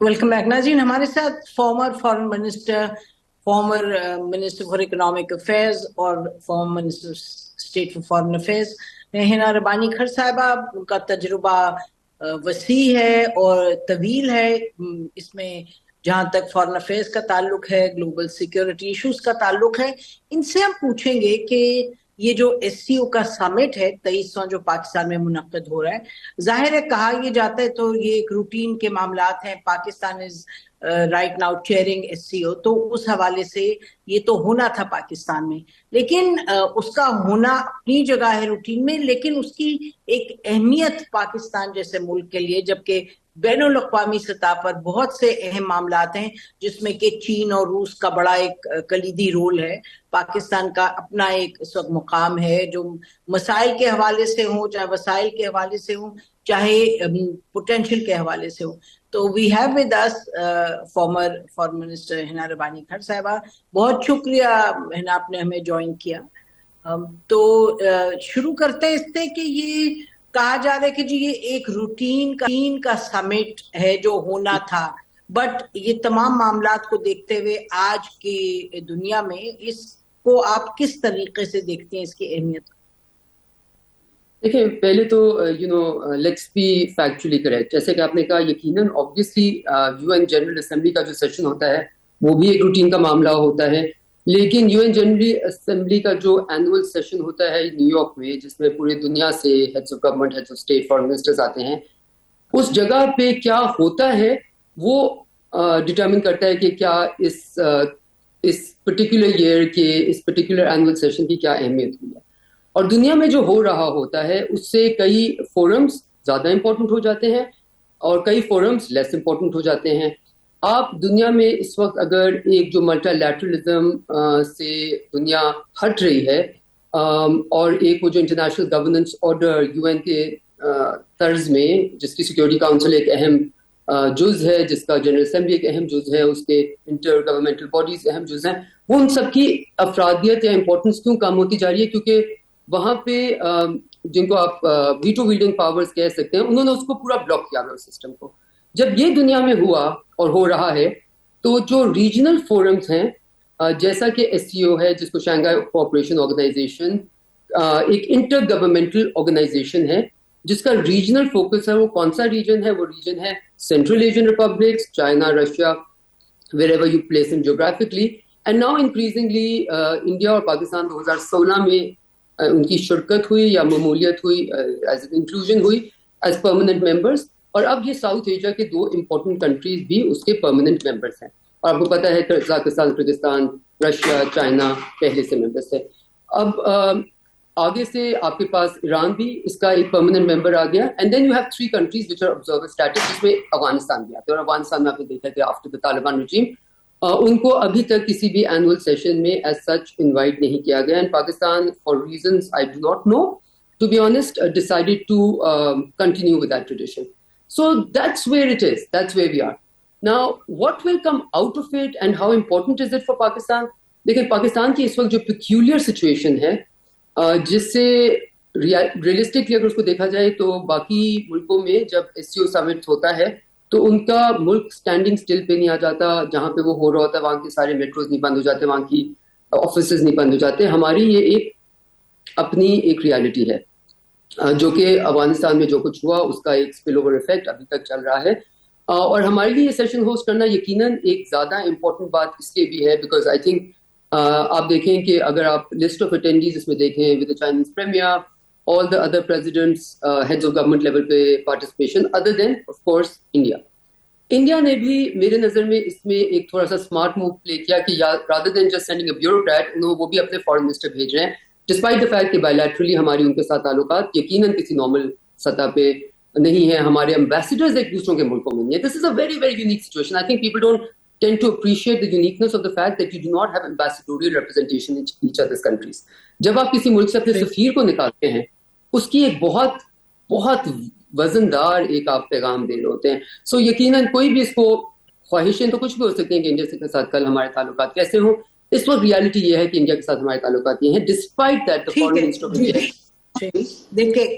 Welcome back नाज़रीन। हमारे साथ former foreign minister, former minister for economic affairs और former minister state for foreign affairs Hina Rabbani Khar साहिबा। उनका तजुर्बा वसी है और तवील है इसमें, जहां तक फॉरेन अफेयर्स का ताल्लुक है, ग्लोबल सिक्योरिटी इश्यूज का ताल्लुक है। इनसे हम पूछेंगे कि ये जो SCO का समिट है 23वां जो पाकिस्तान में मुनक्किद हो रहा है, जाहिर है कहा ये जाता है तो ये एक रूटीन के मामलात हैं। Pakistan is right now chairing SCO, तो उस हवाले से ये तो होना था पाकिस्तान में, लेकिन उसका होना अपनी जगह है रूटीन में, लेकिन उसकी एक अहमियत पाकिस्तान जैसे मुल्क के लिए, जबकि बैनुल अक़वामी सतह पर बहुत से अहम मामलात हैं जिसमें कि चीन और रूस का बड़ा एक कलीदी रोल है। पाकिस्तान का अपना एक इस वक्त मुकाम है, जो मसाइल के हवाले से हो, चाहे वसाइल के हवाले से हो, चाहे पोटेंशियल के हवाले से हो। तो we have with us former foreign minister Hina Rabbani Khar साहिबा। बहुत शुक्रिया हिना, आपने हमें ज्वाइन किया। तो शुरू करते हैं इससे कि ये कहा जा रहा है कि जी ये एक रूटीन का समिट है जो होना था, बट ये तमाम मामलात को देखते हुए आज की दुनिया में इसको आप किस तरीके से देखते हैं, इसकी अहमियत? देखिए, पहले तो लेट्स बी फैक्चुअली करेक्ट। जैसे कि आपने कहा, यकीनन ऑब्वियसली UN जनरल असेंबली का जो सेशन होता है वो भी एक रूटीन का मामला होता है, लेकिन UN जनरल असेंबली का जो एनुअल सेशन होता है न्यूयॉर्क में, जिसमें पूरी दुनिया से heads of government, heads of state, foreign ministers आते हैं, उस जगह पे क्या होता है वो डिटरमिन करता है कि क्या इस पर्टिकुलर ईयर के इस पर्टिकुलर एनुअल सेशन की क्या अहमियत हुई है। और दुनिया में जो हो रहा होता है उससे कई फोरम्स ज्यादा इंपॉर्टेंट हो जाते हैं और कई फोरम्स लेस इंपॉर्टेंट हो जाते हैं। आप दुनिया में इस वक्त अगर एक जो मल्टीलैटरलिज्म से दुनिया हट रही है और एक वो जो इंटरनेशनल गवर्नेंस ऑर्डर UN के तर्ज में, जिसकी सिक्योरिटी काउंसिल एक अहम जुज है, जिसका जनरल असेंबली एक अहम जुज है, उसके इंटर गवर्नमेंटल बॉडीज अहम जुज हैं, वो उन सबकी अफरादियत या इंपॉर्टेंस क्यों कम होती जा रही है? क्योंकि वहां पे जिनको आप वीटो वील्डिंग पावर्स कह सकते हैं, उन्होंने उसको पूरा ब्लॉक किया हुआ सिस्टम को। जब ये दुनिया में हुआ और हो रहा है, तो जो रीजनल फोरम्स हैं, जैसा कि SCO है, जिसको शंघाई कोऑपरेशन ऑर्गेनाइजेशन एक इंटर गवर्नमेंटल ऑर्गेनाइजेशन है, जिसका रीजनल फोकस है। वो कौन सा रीजन है? वो रीजन है central Asian republics, China, Russia, wherever you place them geographically, and now increasingly India और पाकिस्तान 2016 में उनकी शिरकत हुई या ममूलियत हुई, एज इंक्लूजन हुई एज परमानेंट मेंबर्स। और अब ये साउथ एशिया के 2 इंपॉर्टेंट कंट्रीज भी उसके परमानेंट मेंबर्स हैं। और आपको पता है कजाकिस्तान, किर्गिस्तान, रशिया, चाइना पहले से मेंबर्स है। अब आगे से आपके पास ईरान भी इसका एक परमानेंट मेंबर आ गया। And then you have 3 countries which are observer status, जिसमें अफगानिस्तान भी आता है। और अफगानिस्तान में आपने देखा कि आफ्टर द तालिबान रिजीम उनको अभी तक किसी भी एनुअल सेशन में एज सच इनवाइट नहीं किया गया। And Pakistan, for reasons I do not know to be honest, decided to continue with that tradition. So that's where it is, that's where we are now. What will come out of it and how important is it for Pakistan? देखिए, पाकिस्तान की इस वक्त जो peculiar situation है, जिससे realistically अगर उसको देखा जाए तो बाकी मुल्कों में जब SCO समिट होता है तो उनका मुल्क स्टैंडिंग स्टिल पे नहीं आ जाता। जहां पे वो हो रहा होता है वहां के सारे मेट्रोज नहीं बंद हो जाते, वहां की ऑफिसेज नहीं बंद हो जाते। हमारी ये एक अपनी एक रियलिटी है, जो कि अफगानिस्तान में जो कुछ हुआ उसका एक स्पिल ओवर इफेक्ट अभी तक चल रहा है। और हमारे लिए ये सेशन होस्ट करना यकीनन एक ज्यादा इंपॉर्टेंट बात इसलिए भी है बिकॉज आई थिंक आप देखें कि अगर आप लिस्ट ऑफ अटेंडीज इसमें देखें, with the Chinese premier, all the other presidents, heads of government level पे participation, other than of course India ने भी मेरे नजर में इसमें एक थोड़ा सा स्मार्ट मूव प्ले किया कि rather than just sending a bureaucrat, वो भी अपने फॉरेन मिनिस्टर भेज रहे हैं, डिस्पाइट द फैक्ट कि बायलैटरली हमारी उनके साथ ताल्लुकात यकीनन किसी नॉर्मल सतह पे नहीं है। हमारे एम्बेसडर्स एक दूसरों के मुल्कों में नहीं है। This is a very very unique situation. I think people don't tend to appreciate the uniqueness of the fact that you do not have ambassadorial representation in each other's countries. जब आप किसी मुल्क से अपने सफीर को निकालते हैं, उसकी एक बहुत बहुत वजनदार एक आप पैगाम दे रहे होते हैं। सो यकीनन कोई भी इसको, ख्वाहिशें तो कुछ भी हो सकती हैं कि इंडिया के साथ कल हमारे ताल्लुकात कैसे हों। इस वक्त रियलिटी ये है कि इंडिया के साथ हमारे ताल्लुकात ये हैं, despite that the foreign minister of India.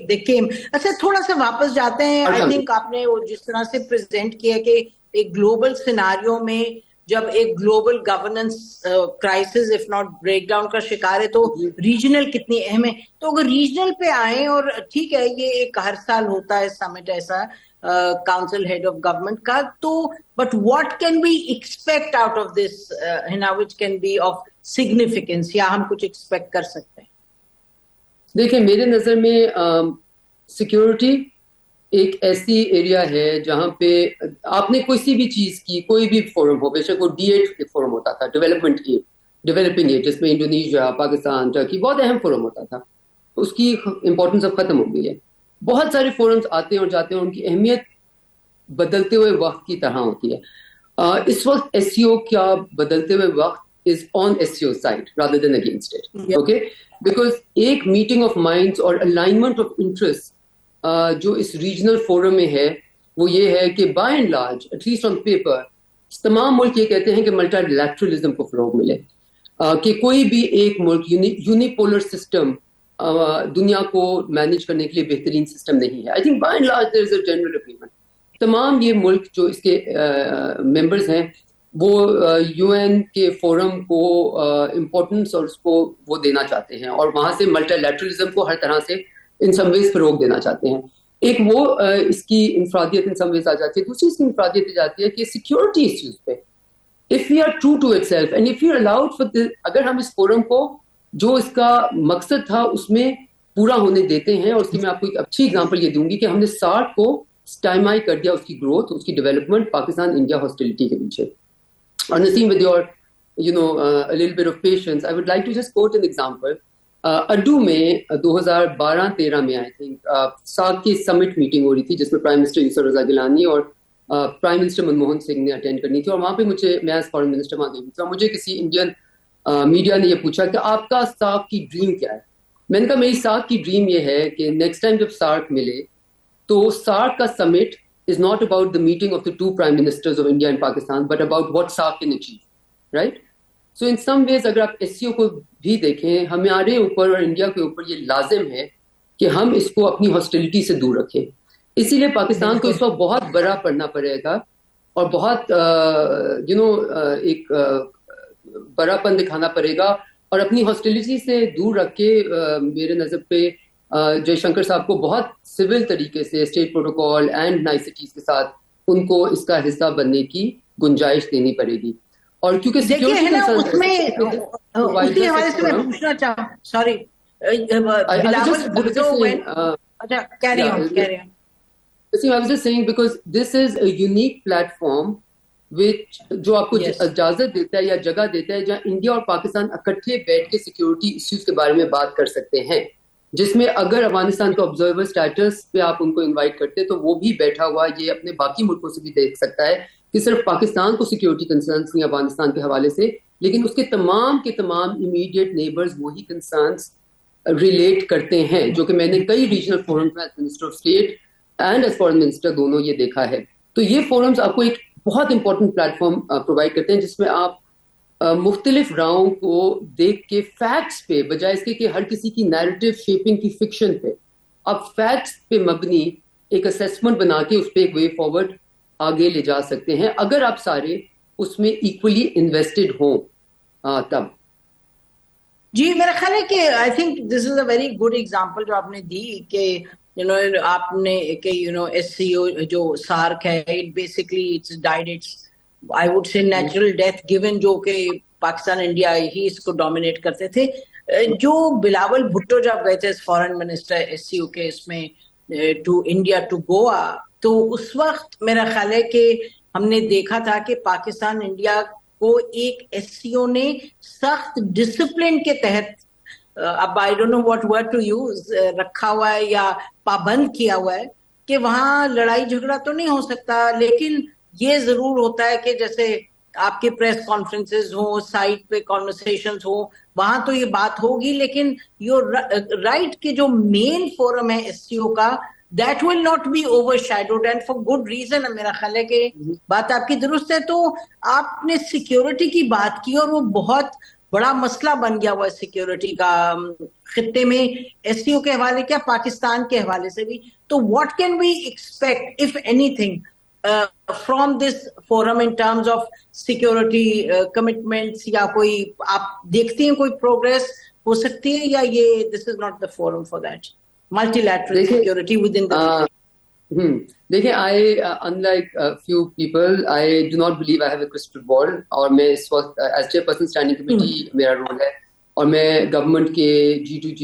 देखिए अच्छा, थोड़ा सा वापस जाते हैं। आई थिंक आपने वो जिस तरह से प्रेजेंट किया कि ایک گلوبل سیناریو میں جب ایک global governance crisis if not break down کا شکار ہے تو ریجنل کتنی اہم ہے. تو اگر ریجنل پہ آئیں, اور ٹھیک ہے یہ ایک ہر سال ہوتا ہے سمٹ ایسا کاؤنسل ہیڈ آف گورنمنٹ کا, تو but what can we expect out of this which can be of significance, یا ہم کچھ ایکسپیکٹ کر سکتے ہیں؟ دیکھیں میرے نظر میں سیکیورٹی ایک ایسی ایریا ہے جہاں پہ آپ نے کسی بھی چیز کی کوئی بھی فورم ہو, بے شک وہ D8 فورم ہوتا تھا, ڈیولپنگ ایج, جس میں انڈونیشیا, پاکستان, ٹرکی بہت اہم فورم ہوتا تھا, اس کی امپورٹنس اب ختم ہو گئی ہے. بہت سارے فورمز آتے ہیں اور جاتے ہیں, ان کی اہمیت بدلتے ہوئے وقت کی طرح ہوتی ہے. اس وقت SCO کیا بدلتے ہوئے وقت is on SCO side rather than against it. Okay? Because ایک meeting of minds اور alignment of interests جو اس ریجنل فورم میں ہے وہ یہ ہے کہ by and large at least on paper تمام ملک یہ کہتے ہیں کہ ملٹی لیٹرلزم کو فروغ ملے, کہ کوئی بھی ایک ملک یونیپولر سسٹم دنیا کو مینیج کرنے کے لیے بہترین سسٹم نہیں ہے. I think by and large there is a general agreement. تمام یہ ملک جو اس کے ممبرز ہیں وہ UN کے فورم کو امپورٹنس اور اس کو وہ دینا چاہتے ہیں, اور وہاں سے ملٹی لیٹرلزم کو ہر طرح سے ان سم ویز فروغ دینا چاہتے ہیں. ایک وہ اس کی انفرادیت ان سم ویز آ جاتی ہے. دوسری اس کی انفرادیت آ جاتی ہے کہ سیکیورٹی ایشوز پہ if we are true to itself and if we are allowed for this, اگر ہم اس فورم کو جو اس کا مقصد تھا اس میں پورا ہونے دیتے ہیں, اور اس کی میں آپ کو ایک اچھی اگزامپل یہ دوں گی کہ ہم نے 60 کو سٹائمائی کر دیا, اس کی گروتھ, اس کی ڈیولپمنٹ پاکستان انڈیا ہاسٹیلٹی کے پیچھے. اور نسیم with your a little bit of patience, I would like to just quote an example. اڈو میں 2012-13 میں آئی تھنک ساک کی سمٹ میٹنگ ہو رہی تھی جس میں پرائم منسٹر یوسف رضا گیلانی اور پرائم منسٹر منموہن سنگھ نے اٹینڈ کرنی تھی, اور وہاں پہ میں ایز فارن منسٹر وہاں گئی تھی, اور مجھے کسی انڈین میڈیا نے یہ پوچھا کہ آپ کا ساک کی ڈریم کیا ہے. میں نے کہا میری ساک کی ڈریم یہ ہے کہ نیکسٹ ٹائم جب سارک ملے تو سارک کا سمٹ is not about the meeting of the two prime ministers of India and Pakistan, but about what SAARC can achieve, right? So in some ways اگر آپ SCO کو بھی دیکھیں, ہمارے اوپر اور انڈیا کے اوپر یہ لازم ہے کہ ہم اس کو اپنی ہاسٹیلٹی سے دور رکھیں. اسی لیے پاکستان کو اس وقت بہت بڑا پڑھنا پڑے گا اور بہت ایک بڑا پن دکھانا پڑے گا, اور اپنی ہاسٹیلٹی سے دور رکھ کے میرے نظر پہ جے شنکر صاحب کو بہت سول طریقے سے اسٹیٹ پروٹوکول اینڈ نائسٹیز کے ساتھ ان کو اس کا حصہ بننے کی گنجائش دینی پڑے گی. اور کیونکہ دس is a unique plate form جو آپ کو اجازت دیتا ہے یا جگہ دیتا ہے جہاں انڈیا اور پاکستان اکٹھے بیٹھ کے سیکیورٹی ایشوز کے بارے میں بات کر سکتے ہیں, جس میں اگر افغانستان کو آبزرور اسٹیٹس پہ آپ ان کو انوائٹ کرتے تو وہ بھی بیٹھا ہوا یہ اپنے باقی ملکوں سے بھی دیکھ سکتا ہے کہ صرف پاکستان کو سیکیورٹی کنسرنس نہیں افغانستان کے حوالے سے, لیکن اس کے تمام امیڈیٹ نیبرز وہی کنسرنس ریلیٹ کرتے ہیں, جو کہ میں نے کئی ریجنل فورمز میں as minister of state and as foreign minister دونوں یہ دیکھا ہے. تو یہ فورمز آپ کو ایک بہت امپورٹنٹ پلیٹ فارم پرووائڈ کرتے ہیں جس میں آپ مختلف راؤں کو دیکھ کے فیکٹس پہ, بجائے اس کے کہ ہر کسی کی نیریٹو شیپنگ کی فکشن پہ, آپ فیکٹس پہ مبنی ایک اسیسمنٹ بنا کے اس پہ ایک وے فارورڈ آگے لے جا سکتے ہیں اگر آپ سارے اس میں ایکولی انویسٹڈ ہوں تب. جی میرا خیال ہے کہ I think this is a very good example جو آپ نے دی کہ آپ نے کہ SCO جو سارک ہے it basically it's died it's I would say natural death given جو کہ پاکستان انڈیا ہی اس کو ڈومینیٹ کرتے تھے. جو بلاول بھٹو جب گئے تھے فارن منسٹر SCO کے اس میں ٹو انڈیا ٹو گوا, تو اس وقت میرا خیال ہے کہ ہم نے دیکھا تھا کہ پاکستان انڈیا کو ایک SCO نے سخت ڈسپلن کے تحت, اب I don't know what word to use, رکھا ہوا ہے یا پابند کیا ہوا ہے کہ وہاں لڑائی جھگڑا تو نہیں ہو سکتا, لیکن یہ ضرور ہوتا ہے کہ جیسے آپ کے پریس کانفرنسز ہوں, سائٹ پہ کانورسیشنز ہوں, وہاں تو یہ بات ہوگی, لیکن یور رائٹ کہ جو مین فورم ہے SCO کا that will not be overshadowed and for good reason. میرا خیال ہے کہ بات آپ کی درست ہے. تو آپ نے سیکیورٹی کی بات کی اور وہ بہت بڑا مسئلہ بن گیا ہوا ہے سیکیورٹی کا خطے میں, SCO کے حوالے کیا پاکستان کے حوالے سے بھی. تو what can we expect if anything from this forum in terms of security commitments, या कोई आप देखते हैं कोई progress हो सकती है, या ये this is not the forum for that? Multilateral security within the देखिए, I unlike a few people, I do not believe I have a crystal ball, और मैं इस वक्त as chairperson standing committee मेरा रोल है, और मैं गवर्नमेंट के G2G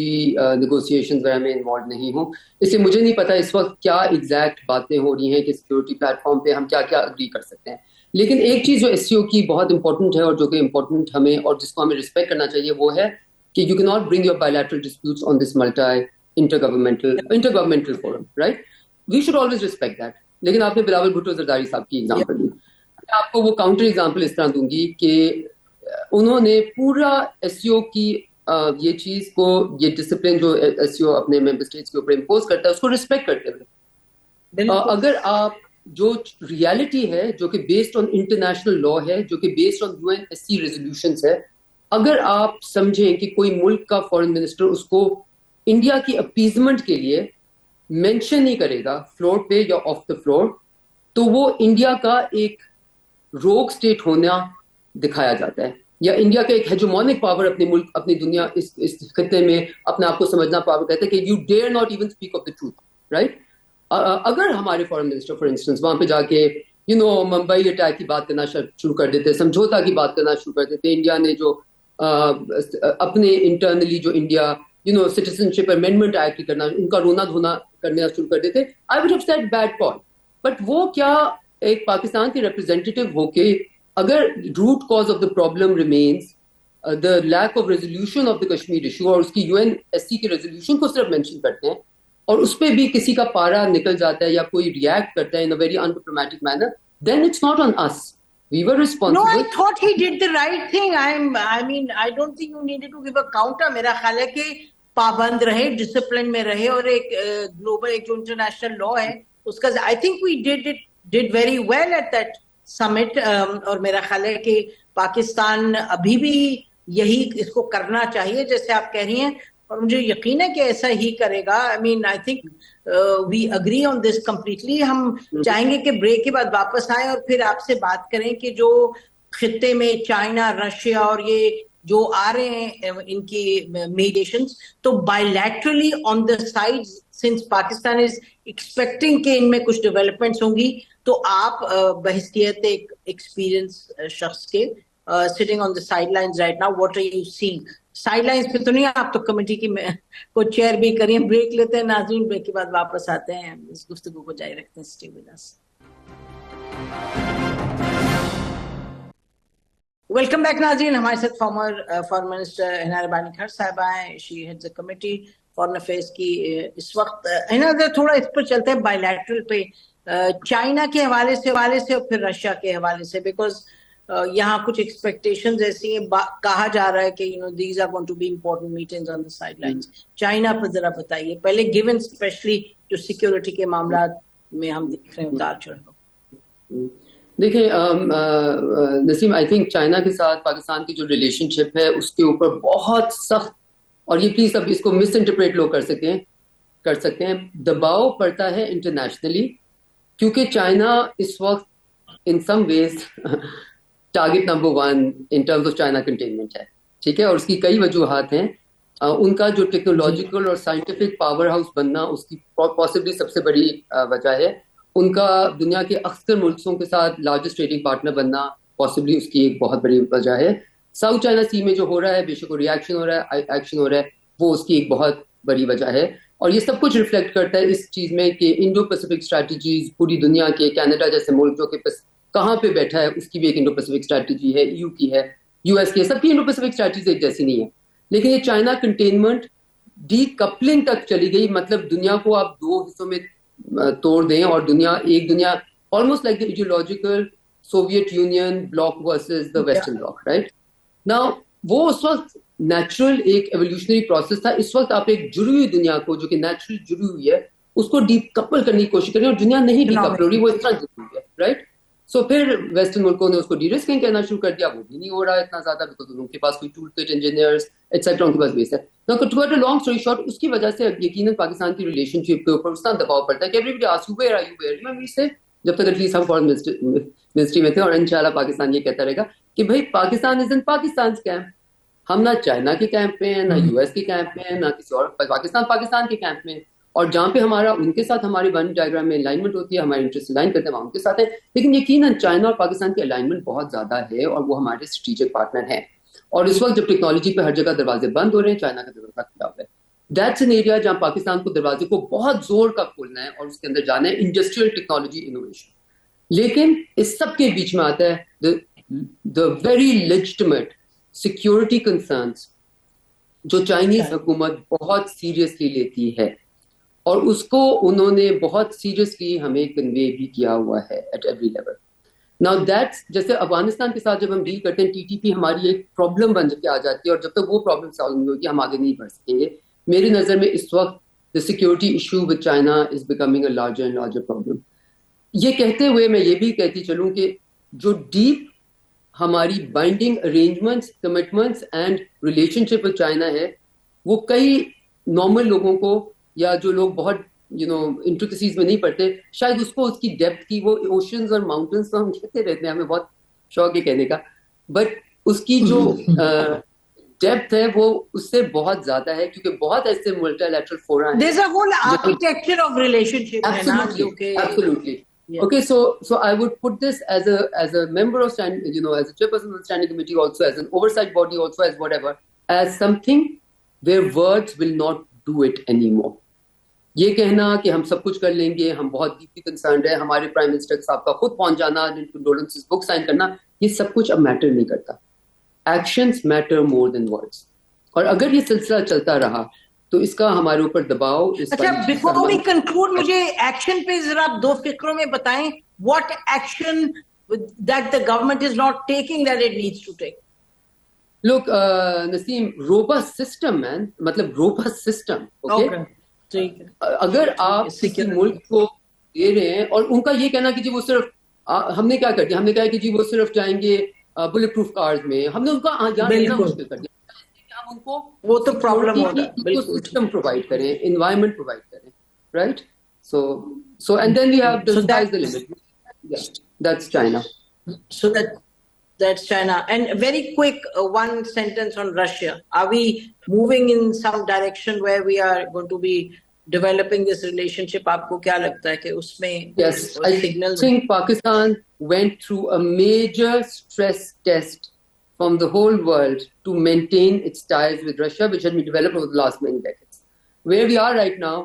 नेगोशिएशंस वगैरह में इन्वॉल्व नहीं हूँ, इसलिए मुझे नहीं पता इस वक्त क्या एग्जैक्ट बातें हो रही हैं कि सिक्योरिटी प्लेटफॉर्म पे हम क्या क्या अग्री कर सकते हैं. लेकिन एक चीज जो SCO की बहुत इंपॉर्टेंट है और जो कि इम्पोर्टेंट हमें और जिसको हमें रिस्पेक्ट करना चाहिए वो है कि you can not bring your bilateral disputes on this intergovernmental forum, right? We should always respect that. लेकिन आपने बिलावल भुट्टो जरदारी साहब की एग्जाम्पल दी, मैं आपको वो काउंटर एग्जाम्पल इस तरह दूंगी कि उन्होंने पूरा SCO की ये चीज को, ये डिसिप्लिन जो SCO अपने मेंबर स्टेट्स के ऊपर इम्पोज करता है उसको रिस्पेक्ट करते हुए, अगर आप जो रियलिटी है जो कि बेस्ड ऑन इंटरनेशनल लॉ है, जो कि बेस्ड ऑन UNSC रेजोल्यूशंस है, अगर आप समझें कि कोई मुल्क का फॉरेन मिनिस्टर उसको इंडिया की अपीजमेंट के लिए मेंशन नहीं करेगा फ्लोर पे या ऑफ द फ्लोर, तो वो इंडिया का एक रोग स्टेट होना दिखाया जाता है, या इंडिया का एक हेजेमोनिक पावर अपने मुल्क, अपनी दुनिया, इस खत्ते में अपने आप को समझना पावर कहते हैं कि you dare not even speak of the truth, right? अगर हमारे फॉरेन मिनिस्टर फॉर इंस्टेंस वहां पे जाके मुंबई अटैक की बात करना शुरू कर देते, समझौता की बात करना शुरू कर देते, इंडिया ने जो अपने इंटरनली जो इंडिया सिटीजनशिप अमेंडमेंट एक्ट करना, उनका रोना धोना करना शुरू कर देते, I would have said bad call. But वो क्या एक पाकिस्तान के रिप्रेजेंटेटिव होके अगर root cause of the problem remains the lack of resolution of the Kashmir issue और उसकी UNSC के रेजोल्यूशन को सिर्फ मेंशन करते हैं और उस पर भी किसी का पारा निकल जाता है या कोई रिएक्ट करता है in a very undiplomatic manner, then it's not on us. We were responsible. No, I thought he did the right thing. I mean, I don't think you needed to give a counter. मेरा ख्याल है कि पाबंद रहे, discipline में रहे, और एक ग्लोबल एक जो इंटरनेशनल लॉ है उसका I think we did very well at that summit. और मेरा ख्याल है कि पाकिस्तान अभी भी यही इसको करना चाहिए जैसे आप कह रही हैं, और मुझे यकीन है कि ऐसा ही करेगा. I mean I think we agree on this completely. हम चाहेंगे कि ब्रेक के बाद वापस आए और फिर आपसे बात करें कि जो खित्ते में चाइना, रशिया और ये जो आ रहे हैं इनकी मीडिएशंस, तो bilaterally on the side since Pakistan is expecting कि इनमें कुछ डेवलपमेंट्स होंगी, तो आप बहसियत एक एक्सपीरियंस शख्स के sitting on the sidelines right now, what are you seeing? Sidelines पे तो नहीं, आप तो कमेटी की को चेयर भी करिए. ब्रेक लेते हैं नाज़रीन, ब्रेक के बाद वापस आते हैं, इस गुफ्तगू को जारी रखते हैं. Stay with us. Welcome back नाज़रीन. हमारे साथ former foreign minister Hina Rabbani Khar साहिबा हैं. She heads the committee foreign affairs की इस वक्त. हिना थोड़ा इस पर चलते हैं बायलैटरल पे, चाइना के हवाले से और फिर रशिया के हवाले से, बिकॉज यहाँ कुछ एक्सपेक्टेशंस ऐसी हैं, कहा जा रहा है कि these are going to be important meetings on the sidelines. China पर जरा बताइए पहले, गिवन स्पेशली जो सिक्योरिटी के मामला में हम देख रहे हैं उतार चढ़ाव. देखिए नसीम, आई थिंक चाइना के साथ पाकिस्तान की जो रिलेशनशिप है उसके ऊपर बहुत सख्त, और ये प्लीज अब इसको मिस इंटरप्रेट लोग कर सकते हैं, दबाव पड़ता है इंटरनेशनली, क्योंकि चाइना इस वक्त in some ways target number 1 in terms of China containment है, ठीक है, और उसकी कई वजूहात हैं. उनका जो टेक्नोलॉजिकल और साइंटिफिक पावर हाउस बनना उसकी पॉसिबली सबसे बड़ी वजह है. उनका दुनिया के अक्सर मुल्कों के साथ लार्जेस्ट ट्रेडिंग पार्टनर बनना पॉसिबली उसकी एक बहुत बड़ी वजह है. साउथ चाइना सी में जो हो रहा है, बेशक रिएक्शन हो रहा है, एक्शन हो रहा है, वो उसकी एक बहुत बड़ी वजह है. और ये सब कुछ रिफ्लेक्ट करता है इस चीज में कि इंडो पैसिफिक स्ट्रैटेजीज पूरी दुनिया के, कनाडा जैसे मुल्क जो कि कहाँ पे बैठा है उसकी भी एक इंडो पैसिफिक स्ट्रैटेजी है, EU की है, US की है, सबकी इंडो पैसिफिक स्ट्रैटेजी एक जैसी नहीं है. लेकिन ये चाइना कंटेनमेंट डीकपलिंग तक चली गई, मतलब दुनिया को आप दो हिस्सों में तोड़ दें और एक दुनिया almost like the ideological Soviet union block versus the western block, right? Now वो उस वक्त नेचुरल एक एवोल्यूशनरी प्रोसेस था. इस वक्त आप एक जुड़ी हुई दुनिया को, जो कि नेचुरल जुड़ी हुई है, उसको डीकपल करने की कोशिश कर रहे हैं, और दुनिया नहीं डीकपल हो रही, वो इस तरह जुड़ी हुई है, राइट? सो फिर वेस्टर्न मुल्कों ने उसको डीरिस्किंग कहना शुरू कर दिया, वो भी नहीं हो रहा है इतना ज्यादा, बिकॉज उनके पास कोई टूल किट, इंजीनियर्स एटसेट्रा उनके पास बेस है. To cut a long story short, उसकी वजह से यकीनन पाकिस्तान की रिलेशनशिप के ऊपर उतना दबाव पड़ता है कि everybody asks you where are you, where you, and we say जब तक एटलीस्ट हम फॉरेन मिनिस्ट्री में थे, और इंशाल्लाह पाकिस्तान ये कहता रहेगा कि भाई Pakistan is in Pakistan camp, हम ना चाइना के कैंप में हैं, ना यूएस के कैंप में हैं, ना किसी और, पाकिस्तान के कैंप में। और जहाँ पे हमारा उनके साथ हमारी वन डायग्राम में अलाइनमेंट होती है, हमारे इंटरेस्ट अलाइन करते हैं, वहाँ उनके साथ है। लेकिन यकीनन चाइना और पाकिस्तान की अलाइनमेंट बहुत ज्यादा है और वो हमारे स्ट्रेटेजिक पार्टनर हैं। और इस वक्त जब टेक्नोलॉजी पे हर जगह दरवाजे बंद हो रहे हैं, चाइना का दरवाजा खुला हुआ है। दैट्स एन एरिया जहाँ पाकिस्तान को दरवाजे को बहुत जोर का खोलना है और उसके अंदर जाना है इंडस्ट्रियल टेक्नोलॉजी इनोवेशन। लेकिन इस सब के बीच में आता है the very legitimate security concerns जो चाइनीज हुकूमत बहुत सीरियसली लेती है, और उसको उन्होंने बहुत सीरियसली हमें कन्वे भी किया हुआ है at every level. Now that's, जैसे अफगानिस्तान के साथ जब हम डील करते हैं, टीटीपी हमारी एक प्रॉब्लम बन के आ जाती है, और जब तक वो प्रॉब्लम सॉल्व नहीं होगी हम आगे नहीं बढ़ सकेंगे। मेरी नजर में इस वक्त the security issue with China is becoming a larger and larger problem. ये कहते हुए मैं ये भी कहती चलूं कि जो डीप हमारी binding arrangements, commitments and relationship with China है, वो कई नॉर्मल लोगों को, या जो लोग बहुत इंट्रिकसीज में नहीं पढ़ते, शायद उसको उसकी डेप्थ की, वो ओशंस और माउंटेन्स तो हम कहते रहते हैं, हमें बहुत शौक है कहने का, बट उसकी जो डेप्थ है वो उससे बहुत ज्यादा है, क्योंकि बहुत ऐसे मल्टीलैटरल फोरम हैं। There's a whole architecture of relationship. Absolutely. Yeah. Okay, so I would put this as a member of as a chairperson of the standing committee, also as an oversight body, also as whatever, as something where words will not do it anymore. ये कहना कि हम सब कुछ कर लेंगे, हम बहुत डीपली कंसर्न्ड है, हमारे प्राइम मिनिस्टर साहब का खुद पहुंच जाना, कंडोलेंसेस बुक साइन करना, ये सब कुछ अब मैटर नहीं करता। Actions matter more than words. और अगर ये सिलसिला चलता रहा तो इसका हमारे ऊपर दबाव। अच्छा, बिफोर वी कंक्लूड, मुझे एक्शन पे जरा दो फिक्रों में बताएं, what action that the government is not taking that it needs to take. Look Naseem, robust system man, मतलब रोबस्ट सिस्टम। ओके, ठीक है। अगर आप किसी मुल्क को दे रहे हैं, और उनका ये कहना कि जी वो सिर्फ हमने क्या कर दिया, हमने कहा कि जी वो सिर्फ जाएंगे बुलेट प्रूफ कार्स में, हमने उनका यहाँ रहना मुश्किल कर दिया। हम उनको वो तो प्रॉब्लम होगा, सिस्टम प्रोवाइड करें, एनवायरनमेंट प्रोवाइड करें, right? So and then we have the sky's the limit. That's China. So that's China. And very quick, one sentence on Russia. Are we moving in some direction where we are going to be developing this relationship? आपको क्या लगता है कि उसमें yes, I think Pakistan went through a major stress test from the whole world to maintain its ties with Russia, which had been developed over the last many decades. Where we are right now,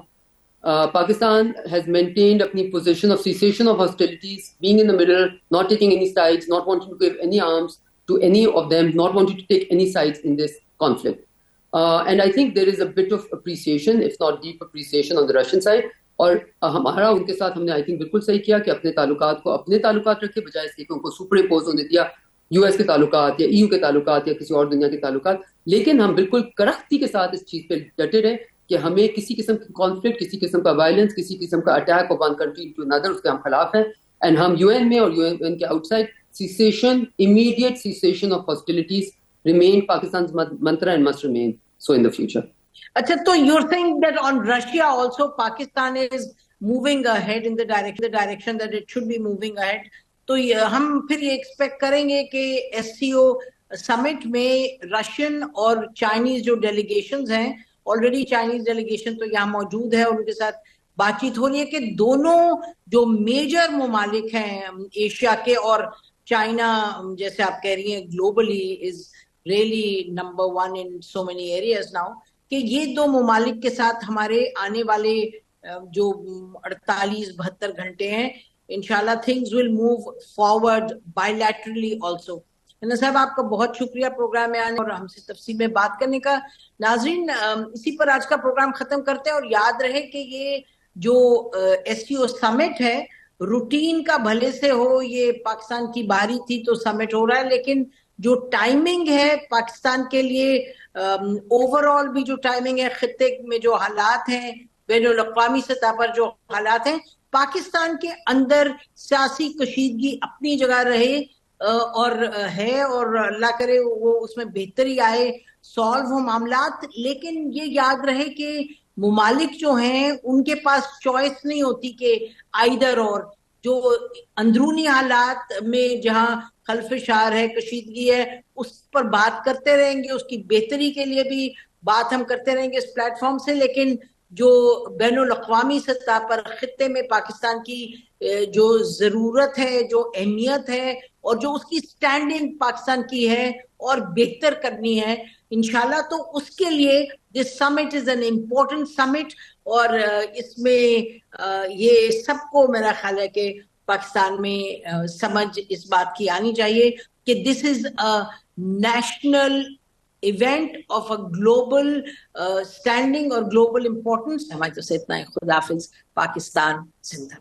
Pakistan has maintained a position of cessation of hostilities, being in the middle, not taking any sides, not wanting to give any arms to any of them, not wanting to take any sides in this conflict. And I think there is a bit of appreciation, if not deep appreciation, on the Russian side. और हमारा उनके साथ हमने I think बिल्कुल सही किया कि अपने ताल्लुकात को अपने ताल्लुकात रखे, बजाय इसके कि उनको सुपर इम्पोज होने दिया यूएस के ताल्लुकात या ईयू के ताल्लुकात या किसी और दुनिया के ताल्लुकात। लेकिन हम बिल्कुल करख्ती के साथ इस चीज पे डटे रहे कि हमें किसी किस्म की कॉन्फ्लिक्ट, किसी किस्म का वायलेंस, किसी किस्म का attack of one country to another, उसके हम खिलाफ हैं। एंड हम यूएन में और यूएन के outside cessation, immediate cessation of hostilities remain Pakistan's mantra and must remain so in the future. Achha, so you're saying that on Russia also Pakistan is moving ahead in the direction that it should be moving ahead. तो हम फिर ये expect करेंगे कि SCO summit में Russian और Chinese जो delegations हैं, ऑलरेडी चाइनीज डेलीगेशन तो यहाँ मौजूद है और उनके साथ बातचीत हो रही है कि दोनों जो मेजर ममालिक हैं एशिया के, और चाइना जैसे आप कह रही हैं globally is really number 1 in so many areas now, कि ये दो ममालिक के साथ हमारे आने वाले जो 48-72 घंटे हैं, इंशाल्लाह things will move forward bilaterally also. नन्ना साहब, आपका बहुत शुक्रिया प्रोग्राम में आने और हमसे तफसील में बात करने का। नाजरीन, इसी पर आज का प्रोग्राम खत्म करते हैं और याद रहे कि ये जो SCO समिट है रूटीन का भले से हो, ये पाकिस्तान की बारी थी तो समिट हो रहा है, लेकिन जो टाइमिंग है पाकिस्तान के लिए, ओवरऑल भी जो टाइमिंग है, खित्ते में जो हालात हैं, बैनुल-अक़वामी सतह पर जो हालात हैं, पाकिस्तान के अंदर सियासी कशीदगी अपनी जगह रहे और है, और अल्लाह करे वो उसमें बेहतरी आए, सॉल्व हो मामलात। लेकिन ये याद रहे कि मुमालिक जो हैं उनके पास चॉइस नहीं होती कि आइदर, और جو اندرونی حالات میں جہاں خلفشار ہے، کشیدگی ہے، اس پر بات کرتے رہیں گے، اس کی بہتری کے لیے بھی بات ہم کرتے رہیں گے اس پلیٹ فارم سے. لیکن جو بین الاقوامی سطح پر خطے میں پاکستان کی جو ضرورت ہے، جو اہمیت ہے، اور جو اس کی سٹینڈنگ پاکستان کی ہے اور بہتر کرنی ہے انشاءاللہ، تو اس کے لیے دس سمٹ از این امپورٹنٹ سمٹ. اور اس میں یہ سب کو میرا خیال ہے کہ پاکستان میں سمجھ اس بات کی آنی چاہیے کہ this is a national event of a global standing اور گلوبل امپورٹنس. ہماری تو سے اتنا ہے. خدا حافظ. پاکستان زندہ.